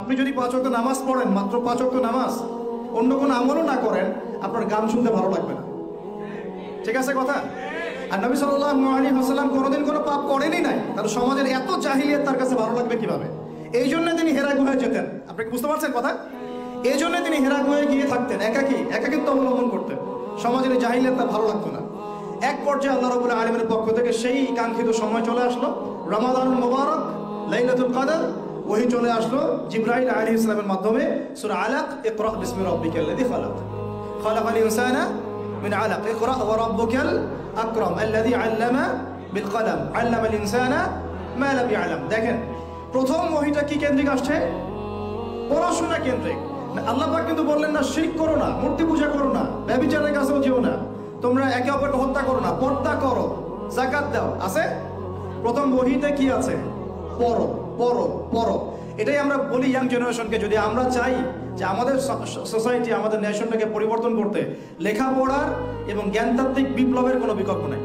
আপনি যদি 5 ওয়াক্ত নামাজ পড়েন, মাত্র 5 ওয়াক্ত নামাজ, অন্য কোনো আমলও না করেন, আপনার গান শুনতে ভালো লাগবে না। ঠিক আছে কথা? আর নবী সাল্লাল্লাহু আলাইহি ওয়াসাল্লাম কোনোদিন কোনো পাপ করেনই নাই, তার সমাজের এত জাহিলিয়াত তার কাছে ভালো লাগবে কিভাবে? এই জন্য তিনি হেরা গুহায় যেতেন। আপনি কি বুঝতে পারছেন কথা? এই জন্য তিনি হেরা গুহায় গিয়ে থাকতেন, একাকিত্ব অবলম্বন করতেন। সমাজের জাহিলিয়াত তার ভালো লাগতো না। এক পর্যায়ে আল্লাহ রাব্বুল আলামিনের পক্ষ থেকে সেই কাঙ্ক্ষিত সময় চলে আসলো, রমাদানুল মুবারক, লাইলাতুল কদর। ওহী চলে আসলো জিবরাইল আলাইহিস সালামের মাধ্যমে, সূরা আলাক, ইকরা বিসমি রাব্বিকাল্লাযী খালাক, খালাকাল ইনসানা মিন আলাক, ইকরা ওয়া রাব্বুকাল আকরাম আল্লাযী আল্লামা বিল কলম, আল্লামাল ইনসানা মা লাম ইয়ালাম। দেখেন, প্রথম ওহীটা কি কেন্দ্রিক আসছে? পড়াশোনা কেন্দ্রিক। আল্লাহ পাক কিন্তু বললেন না শিরক করো না, মূর্তি পূজা করো না, ব্যভিচারের কাছেও যেও না, তোমরা একে অপরকে হত্যা করো না, পর্দা করো, যাকাত দাও। আছে প্রথম ওহীতে কি আছে? পড়ো পড়ো পড়ো। এটাই আমরা বলি ইয়াং জেনারেশনকে, যদি আমরা চাই যে আমাদের সোসাইটি, আমাদের নেশনটাকে পরিবর্তন করতে, লেখাপড়ার এবং জ্ঞানতাত্ত্বিক বিপ্লবের কোনো বিকল্প নেই।